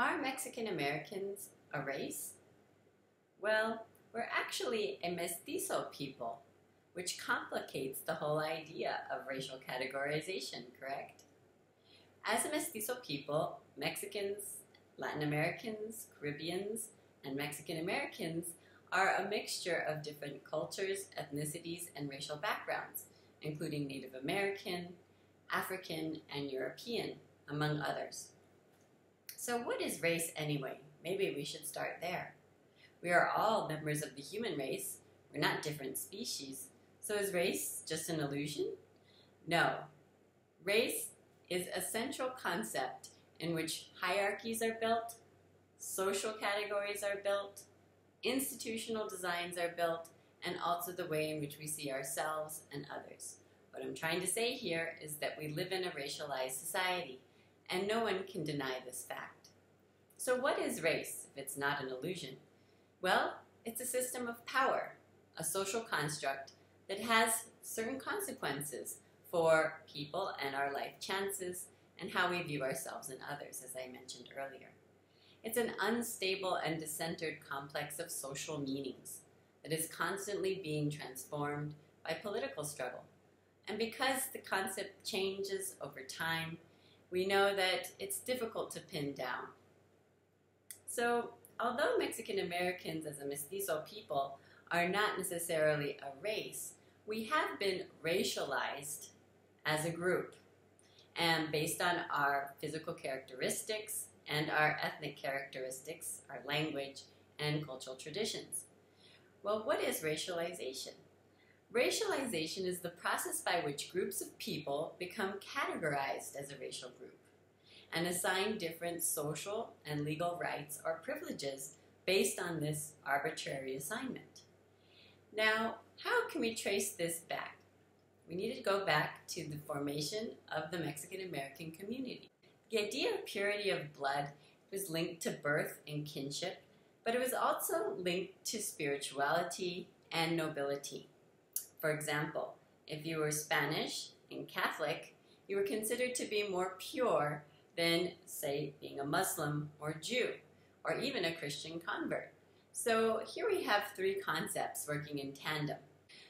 Are Mexican Americans a race? Well, we're actually a mestizo people, which complicates the whole idea of racial categorization, correct? As a mestizo people, Mexicans, Latin Americans, Caribbeans, and Mexican Americans are a mixture of different cultures, ethnicities, and racial backgrounds, including Native American, African, and European, among others. So what is race anyway? Maybe we should start there. We are all members of the human race. We're not different species. So is race just an illusion? No. Race is a central concept in which hierarchies are built, social categories are built, institutional designs are built, and also the way in which we see ourselves and others. What I'm trying to say here is that we live in a racialized society, and no one can deny this fact. So what is race if it's not an illusion? Well, it's a system of power, a social construct that has certain consequences for people and our life chances and how we view ourselves and others, as I mentioned earlier. It's an unstable and discentered complex of social meanings that is constantly being transformed by political struggle. And because the concept changes over time, we know that it's difficult to pin down. So, although Mexican Americans as a mestizo people are not necessarily a race, we have been racialized as a group, and based on our physical characteristics and our ethnic characteristics, our language, and cultural traditions. Well, what is racialization? Racialization is the process by which groups of people become categorized as a racial group and assigned different social and legal rights or privileges based on this arbitrary assignment. Now, how can we trace this back? We need to go back to the formation of the Mexican American community. The idea of purity of blood was linked to birth and kinship, but it was also linked to spirituality and nobility. For example, if you were Spanish and Catholic, you were considered to be more pure than, say, being a Muslim or Jew, or even a Christian convert. So here we have three concepts working in tandem.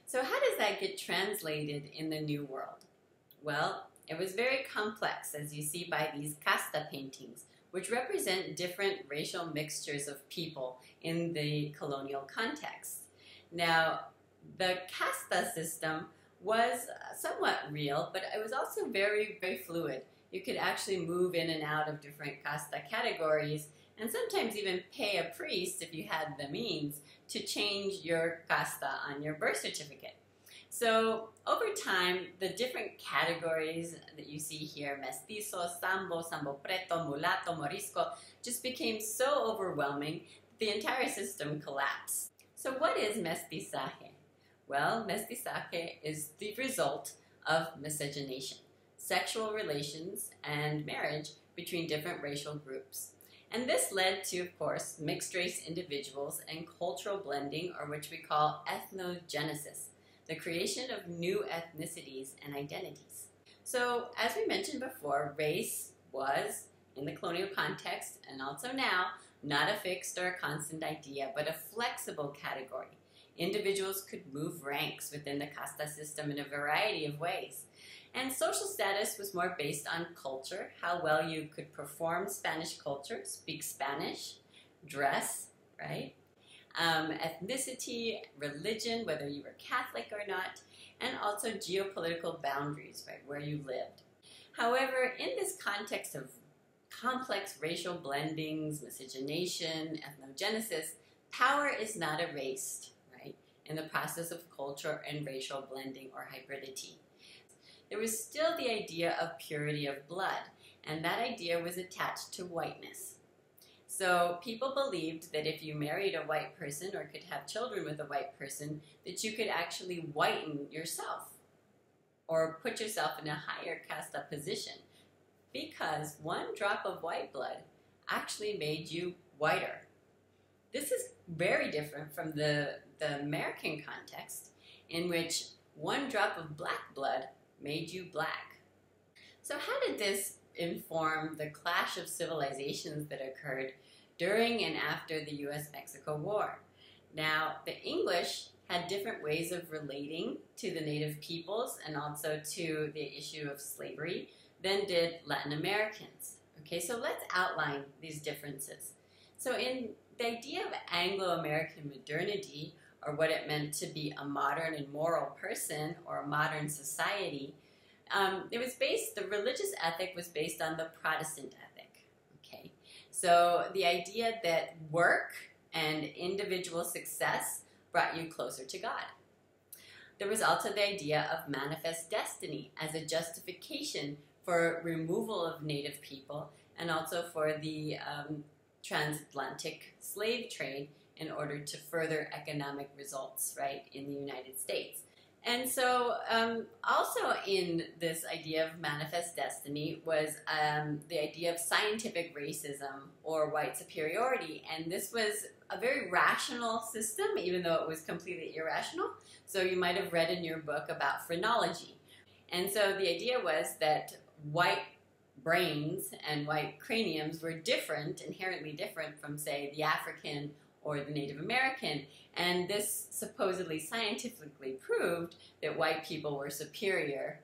So how does that get translated in the New World? Well, it was very complex, as you see by these casta paintings, which represent different racial mixtures of people in the colonial context. Now, the casta system was somewhat real, but it was also very, very fluid. You could actually move in and out of different casta categories and sometimes even pay a priest, if you had the means, to change your casta on your birth certificate. So over time, the different categories that you see here, mestizo, sambo, sambo preto, mulato, morisco, just became so overwhelming that the entire system collapsed. So what is mestizaje? Well, mestizaje is the result of miscegenation, sexual relations and marriage between different racial groups. And this led to, of course, mixed race individuals and cultural blending, or which we call ethnogenesis, the creation of new ethnicities and identities. So, as we mentioned before, race was, in the colonial context and also now, not a fixed or a constant idea, but a flexible category. Individuals could move ranks within the casta system in a variety of ways. And social status was more based on culture, how well you could perform Spanish culture, speak Spanish, dress, right? Ethnicity, religion, whether you were Catholic or not, and also geopolitical boundaries, right, where you lived. However, in this context of complex racial blendings, miscegenation, ethnogenesis, power is not erased, right, in the process of culture and racial blending or hybridity. There was still the idea of purity of blood, and that idea was attached to whiteness. So people believed that if you married a white person or could have children with a white person, that you could actually whiten yourself or put yourself in a higher casta position, because one drop of white blood actually made you whiter. This is very different from the American context, in which one drop of black blood made you black. So how did this inform the clash of civilizations that occurred during and after the U.S.-Mexico War. Now, the English had different ways of relating to the native peoples and also to the issue of slavery than did Latin Americans. Okay, so let's outline these differences. So in the idea of Anglo-American modernity, or what it meant to be a modern and moral person or a modern society, the religious ethic was based on the Protestant ethic. Okay, so the idea that work and individual success brought you closer to God. There was also the idea of manifest destiny as a justification for removal of native people and also for the transatlantic slave trade in order to further economic results, right, in the United States. And so also in this idea of manifest destiny was the idea of scientific racism or white superiority. And this was a very rational system, even though it was completely irrational. So you might have read in your book about phrenology. And so the idea was that white brains and white craniums were different, inherently different from, say, the African or the Native American, and this supposedly scientifically proved that white people were superior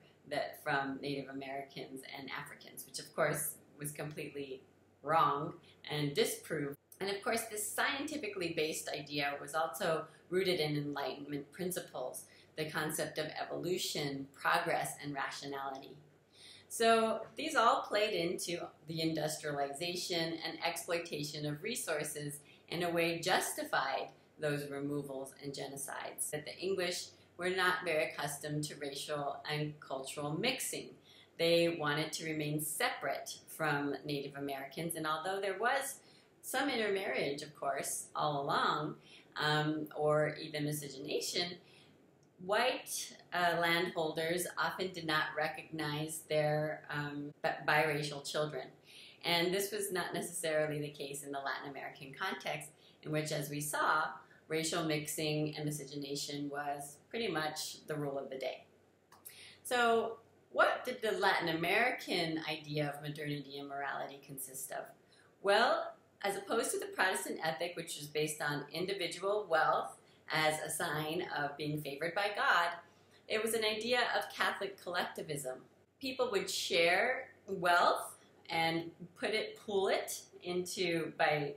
from Native Americans and Africans, which of course was completely wrong and disproved. And of course this scientifically based idea was also rooted in Enlightenment principles, the concept of evolution, progress, and rationality. So these all played into the industrialization and exploitation of resources in a way justified those removals and genocides. That the English were not very accustomed to racial and cultural mixing. They wanted to remain separate from Native Americans, and although there was some intermarriage, of course, all along, or even miscegenation, white landholders often did not recognize their biracial children. And this was not necessarily the case in the Latin American context, in which, as we saw, racial mixing and miscegenation was pretty much the rule of the day. So what did the Latin American idea of modernity and morality consist of? Well, as opposed to the Protestant ethic, which was based on individual wealth as a sign of being favored by God, it was an idea of Catholic collectivism. People would share wealth and pool it into by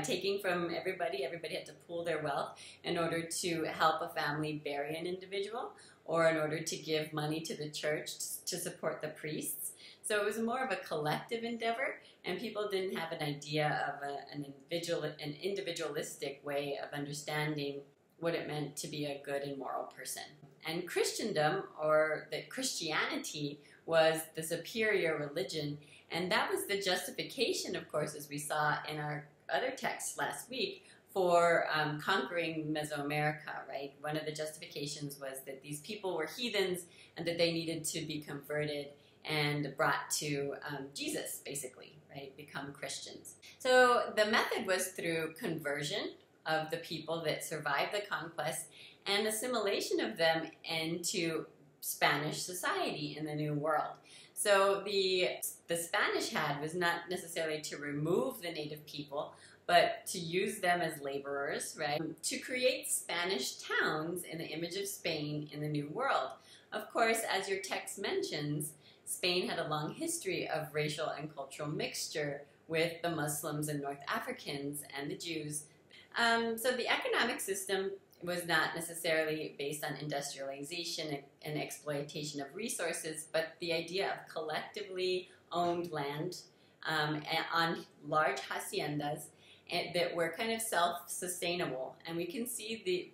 taking from everybody. Everybody had to pool their wealth in order to help a family bury an individual, or in order to give money to the church to support the priests. So it was more of a collective endeavor, and people didn't have an idea of an individualistic way of understanding what it meant to be a good and moral person. And Christendom, or that Christianity, was the superior religion, and that was the justification, of course, as we saw in our other text last week, for conquering Mesoamerica, right? One of the justifications was that these people were heathens and that they needed to be converted and brought to Jesus, basically, right? Become Christians. So the method was through conversion of the people that survived the conquest and assimilation of them into Spanish society in the New World. So the Spanish had was not necessarily to remove the native people, but to use them as laborers, right? To create Spanish towns in the image of Spain in the New World. Of course, as your text mentions, Spain had a long history of racial and cultural mixture with the Muslims and North Africans and the Jews. So the economic system was not necessarily based on industrialization and exploitation of resources, but the idea of collectively owned land on large haciendas that were kind of self-sustainable. And we can see the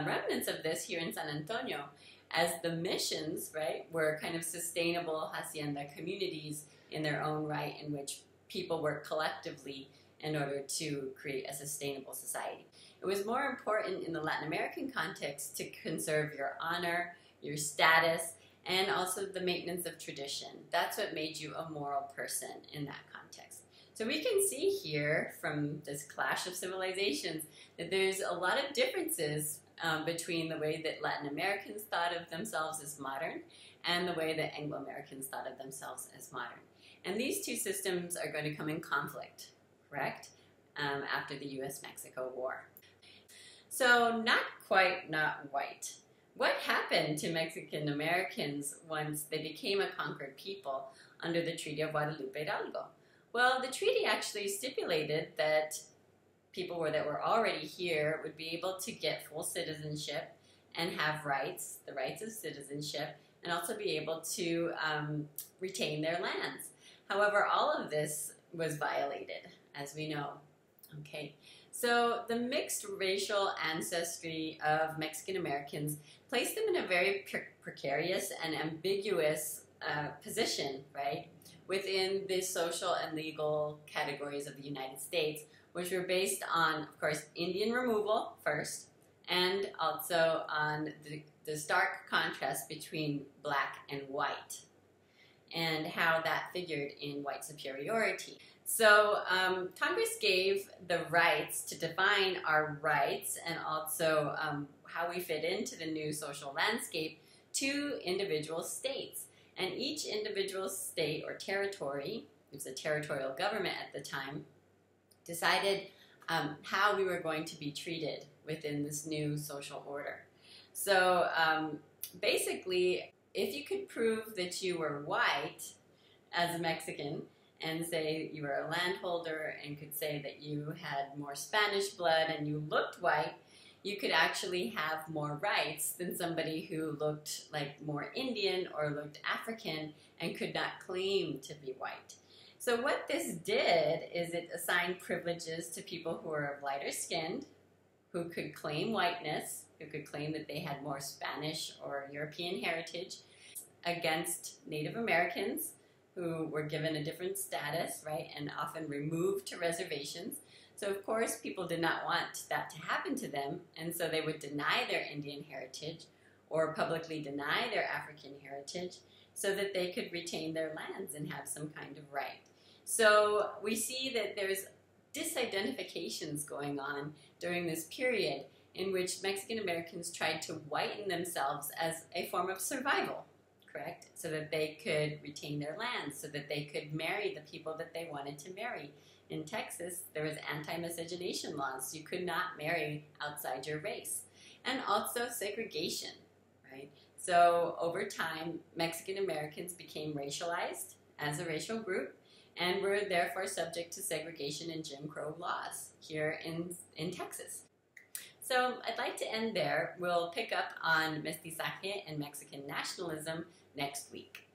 remnants of this here in San Antonio, as the missions, right, were kind of sustainable hacienda communities in their own right, in which people work collectively in order to create a sustainable society. It was more important in the Latin American context to conserve your honor, your status, and also the maintenance of tradition. That's what made you a moral person in that context. So we can see here from this clash of civilizations that there's a lot of differences between the way that Latin Americans thought of themselves as modern and the way that Anglo-Americans thought of themselves as modern. And these two systems are going to come in conflict, correct? After the US-Mexico War. So not quite not white. What happened to Mexican Americans once they became a conquered people under the Treaty of Guadalupe-Hidalgo? Well, the treaty actually stipulated that people that were already here would be able to get full citizenship and have rights, the rights of citizenship, and also be able to retain their lands. However, all of this was violated, as we know. Okay, so the mixed racial ancestry of Mexican Americans placed them in a very precarious and ambiguous position, right, within the social and legal categories of the United States, which were based on, of course, Indian removal first, and also on the stark contrast between black and white, and how that figured in white superiority. So Congress gave the rights to define our rights and also how we fit into the new social landscape to individual states. And each individual state or territory, it was a territorial government at the time, decided how we were going to be treated within this new social order. So basically, if you could prove that you were white as a Mexican, and say you were a landholder and could say that you had more Spanish blood and you looked white, you could actually have more rights than somebody who looked like more Indian or looked African and could not claim to be white. So what this did is it assigned privileges to people who were of lighter skinned, who could claim whiteness, who could claim that they had more Spanish or European heritage, against Native Americans, who were given a different status, right, and often removed to reservations. So of course people did not want that to happen to them, and so they would deny their Indian heritage or publicly deny their African heritage so that they could retain their lands and have some kind of right. So we see that there's disidentifications going on during this period in which Mexican Americans tried to whiten themselves as a form of survival, correct? So that they could retain their lands, so that they could marry the people that they wanted to marry. In Texas, there was anti-miscegenation laws. You could not marry outside your race. And also segregation, right? So over time, Mexican Americans became racialized as a racial group and were therefore subject to segregation and Jim Crow laws here in Texas. So I'd like to end there. We'll pick up on mestizaje and Mexican nationalism next week.